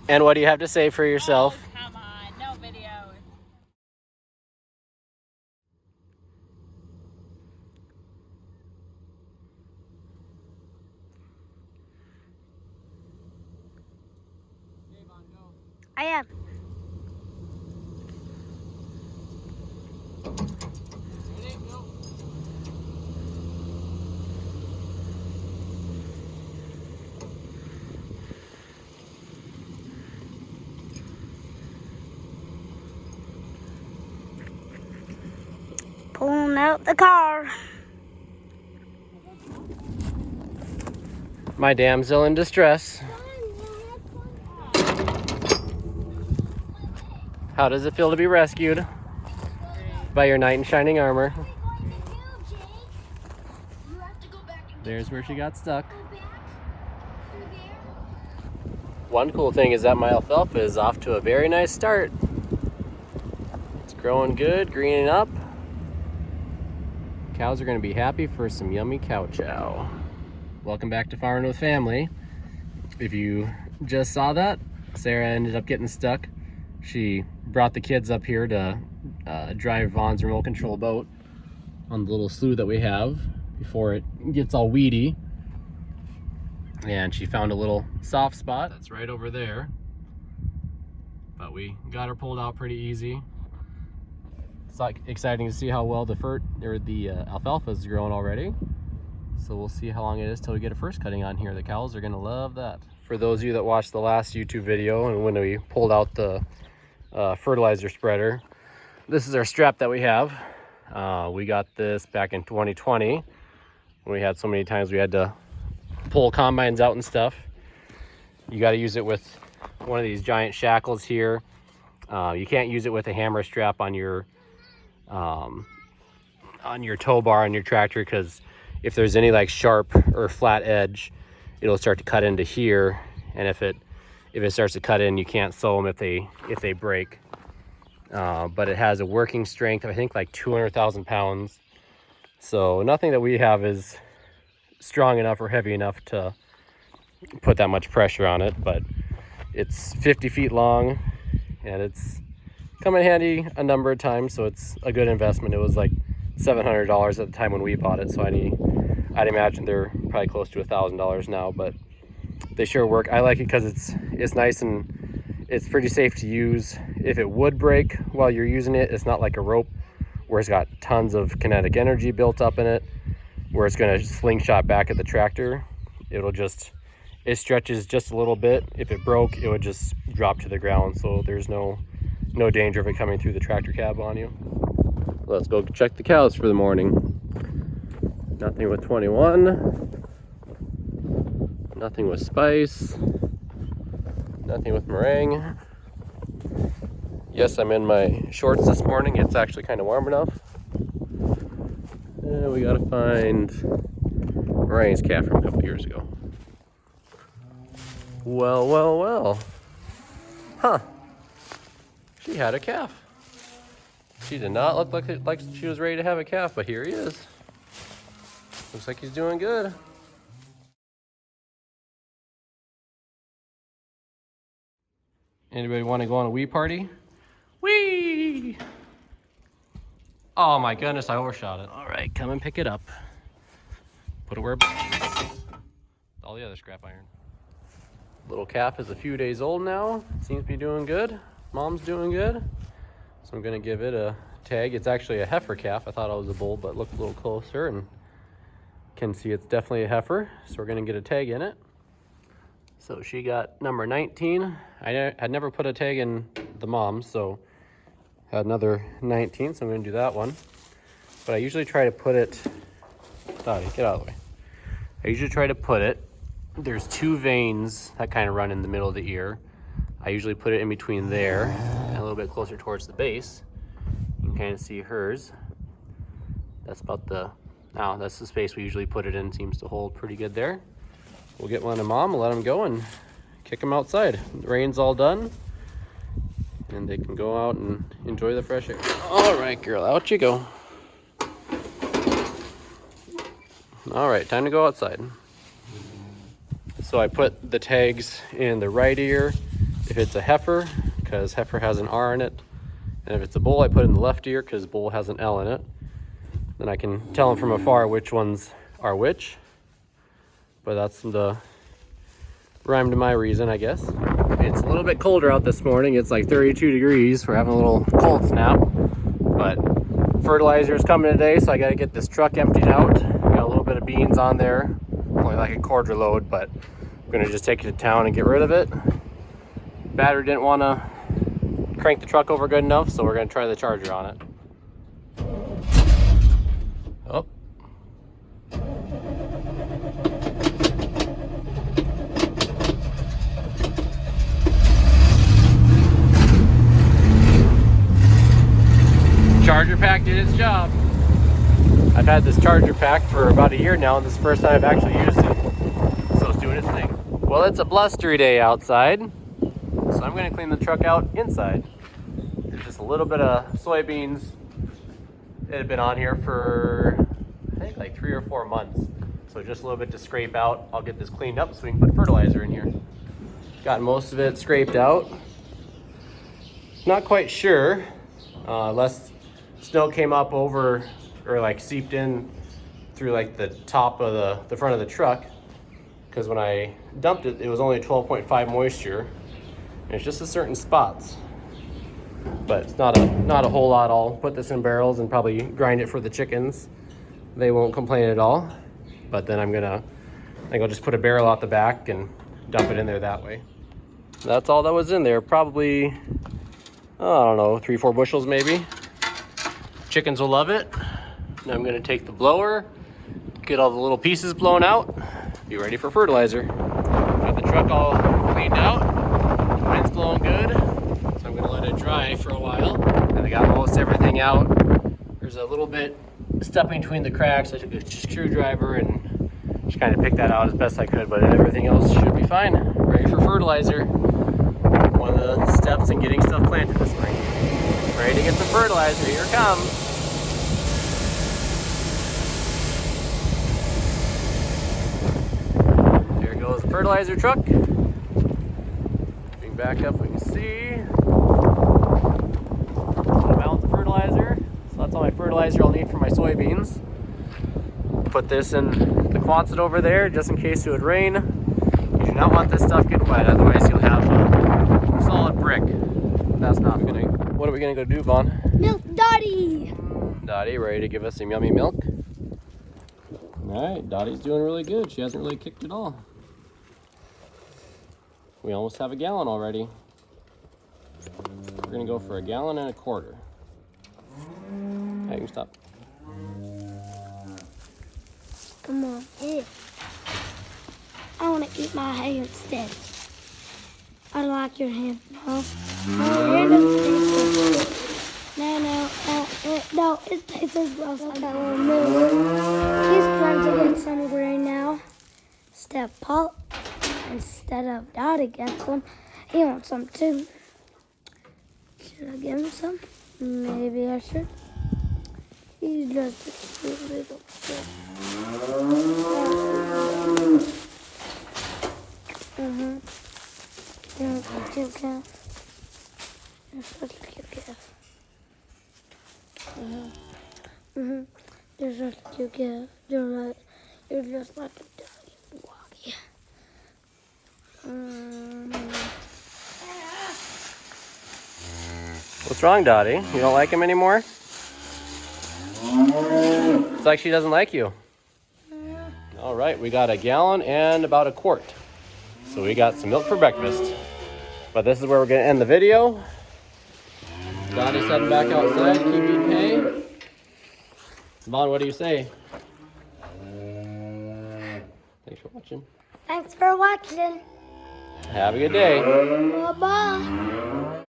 And what do you have to say for yourself? Oh, come on, no videos. I am. Pulling out the car. My damsel in distress. How does it feel to be rescued by your knight in shining armor? There's where she got stuck. One cool thing is that my alfalfa is off to a very nice start. It's growing good, greening up. Cows are going to be happy for some yummy cow chow. Welcome back to Farming with Family. If you just saw that, Sarah ended up getting stuck. She brought the kids up here to drive Vaughn's remote control boat on the little slough that we have before it gets all weedy. And she found a little soft spot that's right over there. But we got her pulled out pretty easy. It's like exciting to see how well the alfalfa is growing already. So we'll see how long it is till we get a first cutting on here. The cows are gonna love that. For those of you that watched the last YouTube video and when we pulled out the fertilizer spreader, this is our strap that we have. We got this back in 2020. We had so many times we had to pull combines out and stuff. You got to use it with one of these giant shackles here. You can't use it with a hammer strap on your tow bar on your tractor, because if there's any like sharp or flat edge, it'll start to cut into here, and if it starts to cut in, you can't sew them if they break. But it has a working strength of I think like 200,000 pounds. So nothing that we have is strong enough or heavy enough to put that much pressure on it, but it's 50 feet long and it's come in handy a number of times, so it's a good investment. It was like $700 at the time when we bought it, so I'd imagine they're probably close to $1,000 now, but they sure work. I like it because it's nice and it's pretty safe to use. If it would break while you're using it, it's not like a rope where it's got tons of kinetic energy built up in it, where it's going to slingshot back at the tractor. It stretches just a little bit. If it broke, it would just drop to the ground, so there's no danger of it coming through the tractor cab on you. Let's go check the cows for the morning. Nothing with 21. Nothing with Spice. Nothing with Meringue. Yes, I'm in my shorts this morning. It's actually kind of warm enough. And we gotta find Meringue's calf from a couple years ago. Well. Huh. She had a calf. She did not look like she was ready to have a calf, but here he is. Looks like he's doing good. Anybody want to go on a wee party? Wee! Oh my goodness, I overshot it. All right, come and pick it up. Put it where it belongs. All the other scrap iron. Little calf is a few days old now. Seems to be doing good. Mom's doing good. So I'm gonna give it a tag. It's actually a heifer calf. I thought it was a bull, but looked a little closer and can see it's definitely a heifer. So we're gonna get a tag in it. So she got number 19. I had never put a tag in the mom, so had another 19, so I'm gonna do that one. But I usually try to put it, Dottie, get out of the way. I usually try to put it, there's two veins that kind of run in the middle of the ear. I usually put it in between there and a little bit closer towards the base. You can kind of see hers. That's that's the space we usually put it in. Seems to hold pretty good there. We'll get one to mom and let them go and kick them outside. The rain's all done and they can go out and enjoy the fresh air. All right, girl, out you go. All right, time to go outside. So I put the tags in the right ear. if it's a heifer, because heifer has an R in it. And if it's a bull, I put in the left ear because bull has an L in it. Then I can tell them from afar which ones are which. But that's the rhyme to my reason, I guess. It's a little bit colder out this morning. It's like 32 degrees. We're having a little cold snap. But fertilizer is coming today, so I got to get this truck emptied out. Got a little bit of beans on there. Only like a quarter load, but I'm going to just take it to town and get rid of it. Battery didn't want to crank the truck over good enough, so we're going to try the charger on it. Oh. Charger pack did its job. I've had this charger pack for about a year now, and this is the first time I've actually used it. So it's doing its thing. Well, it's a blustery day outside, so I'm going to clean the truck out inside. There's just a little bit of soybeans. It had been on here for, I think, like 3 or 4 months. So just a little bit to scrape out. I'll get this cleaned up so we can put fertilizer in here. Got most of it scraped out. Not quite sure, unless snow came up over or like seeped in through like the top of the front of the truck, because when I dumped it, it was only 12.5 moisture, and it's just in certain spots, but it's not a whole lot. I'll put this in barrels and probably grind it for the chickens. They won't complain at all, but then I think I'll just put a barrel out the back and dump it in there that way. That's all that was in there. Probably, I don't know, 3-4 bushels maybe. Chickens will love it. Now I'm going to take the blower, get all the little pieces blown out, be ready for fertilizer. Got the truck all cleaned out. The wind's blowing good, so I'm going to let it dry for a while. And I got most everything out. There's a little bit stuck between the cracks. I took a screwdriver and just kind of picked that out as best I could, but everything else should be fine. Ready for fertilizer. One of the steps in getting stuff planted this spring. Ready to get some fertilizer. Here it comes. There goes the fertilizer truck. Bring back up, we can see. Amount of fertilizer. So that's all my fertilizer I'll need for my soybeans. Put this in the Quonset over there just in case it would rain. You do not want this stuff getting wet, otherwise you'll have a solid brick. That's not gonna. What are we gonna go do, Vaughn? Milk Dottie. Dottie, ready to give us some yummy milk? All right, Dottie's doing really good. She hasn't really kicked at all. We almost have a gallon already. We're gonna go for 1.25 gallons. Hey, you can stop. Come on, eat. I want to eat my hand instead. I like your hand, Mom. My hand doesn't taste good. No, it tastes gross. I got a little move. He's trying to get some grain now. Instead of Dottie gets some, he wants some too. Should I give him some? Maybe I should. He's just a cute little kid. You're a cute calf. You're such a cute calf. You're such a cute calf. You're just like a doggy woggy. What's wrong, Dottie? You don't like him anymore? It's like she doesn't like you. All right, we got 1 gallon and about 1 quart. So we got some milk for breakfast. But this is where we're gonna end the video. Dottie's heading back outside to keep eating hay. Vaughn, what do you say? Thanks for watching. Thanks for watching. Have a good day. Bye-bye.